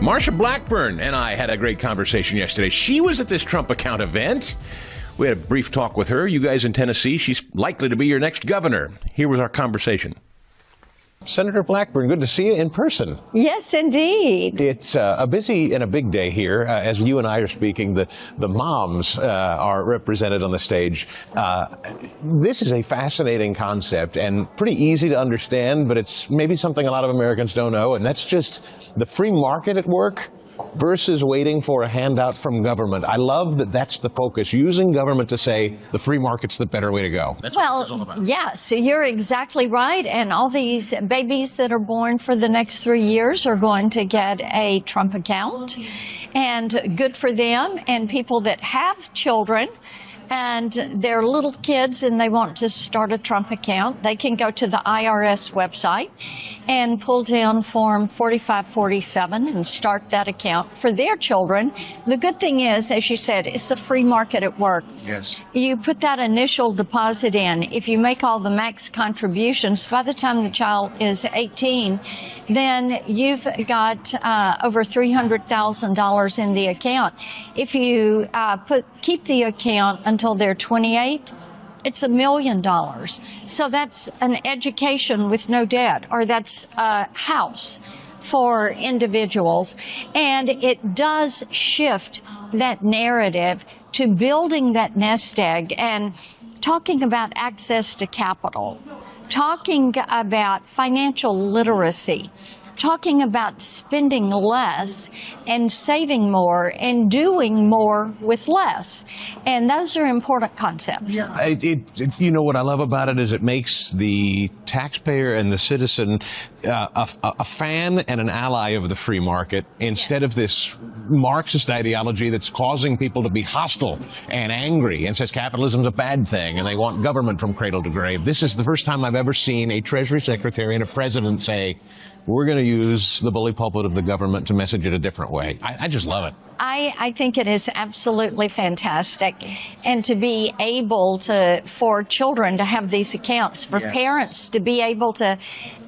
Marsha Blackburn and I had a great conversation yesterday. She was at this Trump account event. We had a brief talk with her. You guys in Tennessee, she's likely to be your next governor. Here was our conversation. Senator Blackburn, good to see you in person. Yes, indeed. It's a busy and a big day here. As you and I are speaking, the moms are represented on the stage. This is a fascinating concept and pretty easy to understand, but it's maybe something a lot of Americans don't know, and that's just the free market at work versus waiting for a handout from government. I love that that's the focus, using government to say the free market's the better way to go. That's what this is all about. Yes, you're exactly right. And all these babies that are born for the next 3 years are going to get a Trump account. And good for them. And people that have children and they're little kids and they want to start a Trump account, they can go to the IRS website and pull down Form 4547 and start that account for their children. The good thing is, as you said, it's a free market at work. Yes. You put that initial deposit in. If you make all the max contributions, by the time the child is 18, then you've got over $300,000 in the account. If you keep the account until they're 28, it's $1 million. So that's an education with no debt, or that's a house for individuals. And it does shift that narrative to building that nest egg and talking about access to capital, talking about financial literacy, talking about spending less and saving more and doing more with less. And those are important concepts. Yeah. You know what I love about it is it makes the taxpayer and the citizen a fan and an ally of the free market instead of this Marxist ideology that's causing people to be hostile and angry and says capitalism's a bad thing and they want government from cradle to grave. This is the first time I've ever seen a Treasury Secretary and a president say, we're going to use the bully pulpit of the government to message it a different way. I just love it. I think it is absolutely fantastic. And to be able to, for children to have these accounts, for parents to be able to,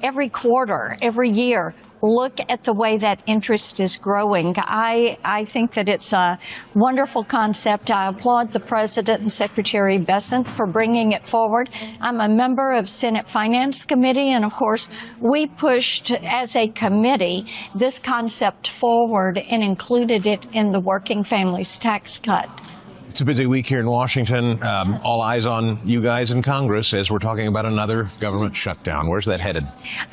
every quarter, every year, look at the way that interest is growing. I think that it's a wonderful concept. I applaud the President and Secretary Bessent for bringing it forward. I'm a member of Senate Finance Committee, and of course, we pushed as a committee this concept forward and included it in the Working Families Tax Cut. It's a busy week here in Washington. All eyes on you guys in Congress as we're talking about another government shutdown. Where's that headed?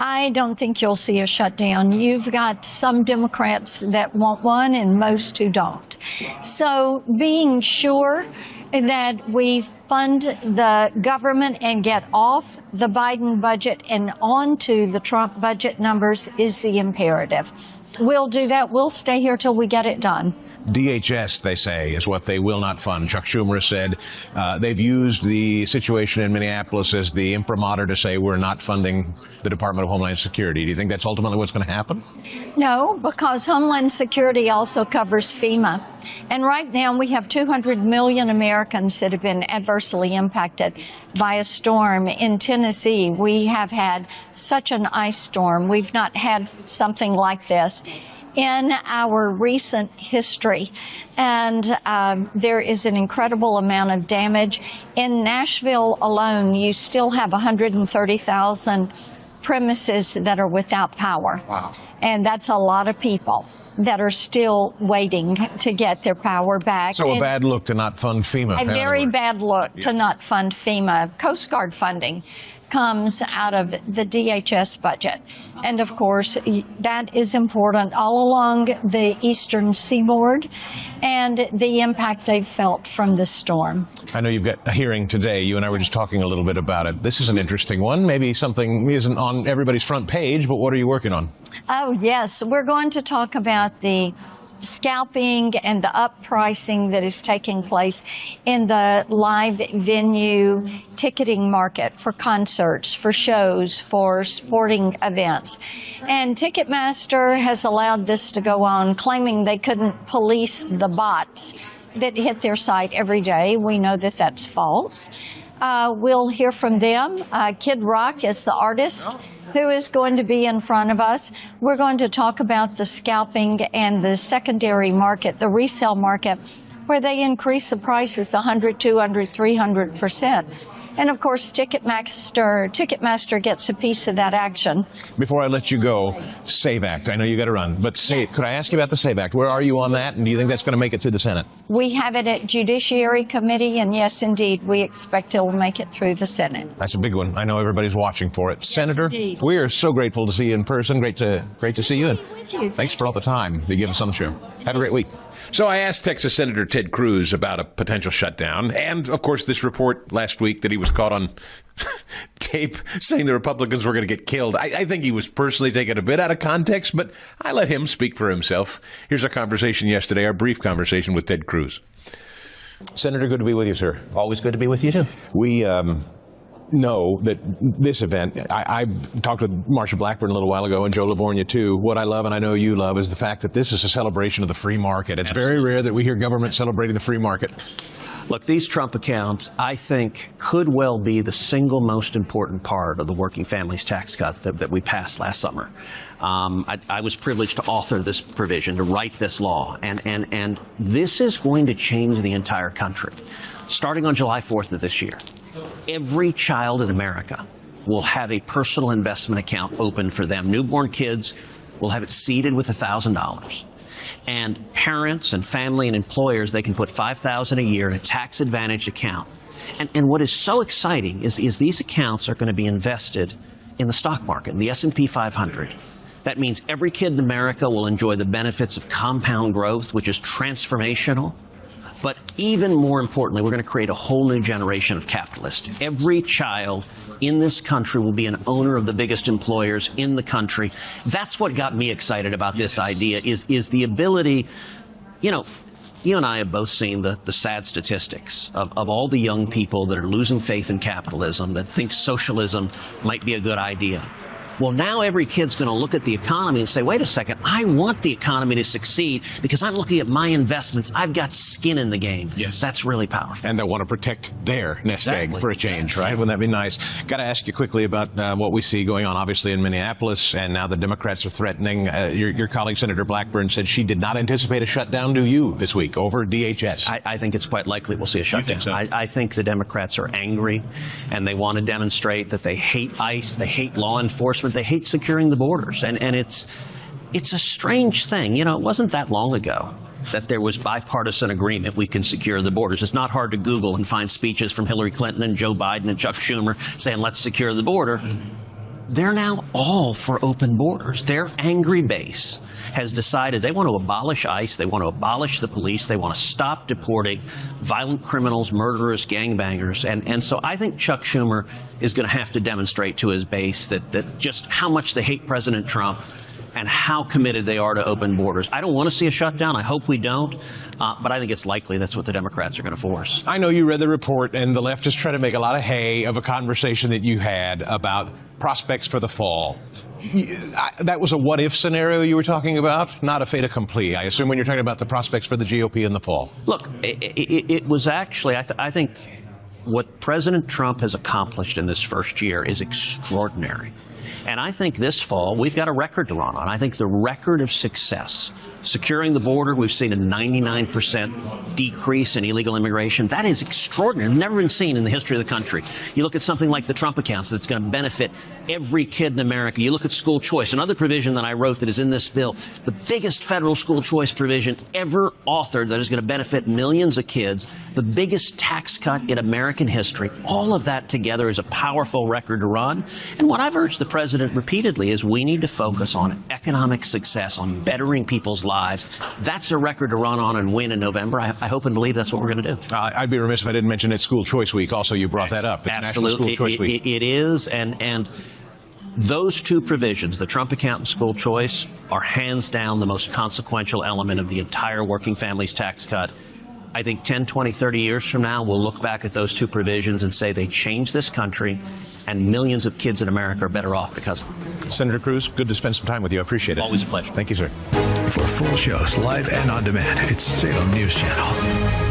I don't think you'll see a shutdown. You've got some Democrats that want one and most who don't. So being sure that we fund the government and get off the Biden budget and onto the Trump budget numbers is the imperative. We'll do that. We'll stay here till we get it done. DHS, they say, is what they will not fund. Chuck Schumer has said they've used the situation in Minneapolis as the imprimatur to say we're not funding the Department of Homeland Security. Do you think that's ultimately what's going to happen? No, because Homeland Security also covers FEMA. And right now we have 200 million Americans that have been adversely impacted by a storm. In Tennessee, we have had such an ice storm. We've not had something like this in our recent history. And there is an incredible amount of damage. In Nashville alone, you still have 130,000 premises that are without power. Wow. And that's a lot of people that are still waiting to get their power back. So a bad look to not fund FEMA. A very bad look to not fund FEMA. Coast Guard funding comes out of the DHS budget. And of course, that is important all along the eastern seaboard and the impact they've felt from the storm. I know you've got a hearing today. You and I were just talking a little bit about it. This is an interesting one. Maybe something isn't on everybody's front page, but what are you working on? Oh, yes. We're going to talk about the scalping and the uppricing that is taking place in the live venue ticketing market for concerts, for shows, for sporting events. And Ticketmaster has allowed this to go on, claiming they couldn't police the bots that hit their site every day. We know that that's false. We'll hear from them. Kid Rock is the artist who is going to be in front of us. We're going to talk about the scalping and the secondary market, the resale market, where they increase the prices 100, 200, 300%. And of course, Ticketmaster gets a piece of that action. Before I let you go, SAVE Act. I know you got to run, but could I ask you about the SAVE Act? Where are you on that, and do you think that's going to make it through the Senate? We have it at Judiciary Committee, and yes, indeed, we expect it will make it through the Senate. That's a big one. I know everybody's watching for it. Senator, we are so grateful to see you in person. Great to see you, and thanks for all the time you give us on the show. Have a great week. So I asked Texas Senator Ted Cruz about a potential shutdown, and of course this report last week that he was caught on tape saying the Republicans were going to get killed. I think he was personally taken a bit out of context, but I let him speak for himself. Here's our conversation yesterday, our brief conversation with Ted Cruz. Senator, good to be with you, sir. Always good to be with you, too. We know that this event, I talked with Marsha Blackburn a little while ago and Joe Livornia too. What I love, and I know you love, is the fact that this is a celebration of the free market. It's very rare that we hear government celebrating the free market. Look, these Trump accounts, I think, could well be the single most important part of the working families tax cut that we passed last summer. I was privileged to author this provision, to write this law, and this is going to change the entire country. Starting on July 4th of this year, every child in America will have a personal investment account open for them. Newborn kids will have it seeded with $1,000. And parents and family and employers, they can put $5,000 a year in a tax-advantaged account. And what is so exciting is these accounts are going to be invested in the stock market, in the S&P 500. That means every kid in America will enjoy the benefits of compound growth, which is transformational. But even more importantly, we're going to create a whole new generation of capitalists. Every child in this country will be an owner of the biggest employers in the country. That's what got me excited about this idea, is the ability, you know, you and I have both seen the sad statistics of all the young people that are losing faith in capitalism, that think socialism might be a good idea. Well, now every kid's going to look at the economy and say, wait a second, I want the economy to succeed because I'm looking at my investments. I've got skin in the game. Yes. That's really powerful. And they want to protect their nest egg for a change, right? Wouldn't that be nice? Got to ask you quickly about what we see going on, obviously, in Minneapolis, and now the Democrats are threatening. Your colleague, Senator Blackburn, said she did not anticipate a shutdown, do you, this week over DHS? I think it's quite likely we'll see a shutdown. You think so? I think the Democrats are angry, and they want to demonstrate that they hate ICE, they hate law enforcement, they hate securing the borders. And it's a strange thing. You know, it wasn't that long ago that there was bipartisan agreement we can secure the borders. It's not hard to Google and find speeches from Hillary Clinton and Joe Biden and Chuck Schumer saying, let's secure the border. They're now all for open borders. Their angry base has decided they want to abolish ICE, they want to abolish the police, they want to stop deporting violent criminals, murderers, gangbangers. And so I think Chuck Schumer is going to have to demonstrate to his base that just how much they hate President Trump and how committed they are to open borders. I don't want to see a shutdown. I hope we don't. But I think it's likely that's what the Democrats are going to force. I know you read the report, and the left is trying to make a lot of hay of a conversation that you had about prospects for the fall. That was a what-if scenario you were talking about, not a fait accompli, I assume, when you're talking about the prospects for the GOP in the fall. Look, it was actually, I think what President Trump has accomplished in this first year is extraordinary. And I think this fall, we've got a record to run on. I think the record of success, securing the border, we've seen a 99% decrease in illegal immigration. That is extraordinary. Never been seen in the history of the country. You look at something like the Trump accounts that's going to benefit every kid in America. You look at school choice, another provision that I wrote that is in this bill, the biggest federal school choice provision ever authored that is going to benefit millions of kids, the biggest tax cut in American history. All of that together is a powerful record to run. And what I've urged the president repeatedly is we need to focus on economic success, on bettering people's lives. That's a record to run on and win in November. I hope and believe that's what we're going to do. I'd be remiss if I didn't mention it's School Choice Week. Also, you brought that up. It's Absolutely. National School Choice Week. It is, and those two provisions, the Trump account and school choice, are hands down the most consequential element of the entire working families tax cut. I think 10, 20, 30 years from now, we'll look back at those two provisions and say they changed this country, and millions of kids in America are better off because of it. Senator Cruz, good to spend some time with you. I appreciate it. Always a pleasure. Thank you, sir. For full shows, live and on demand, it's Salem News Channel.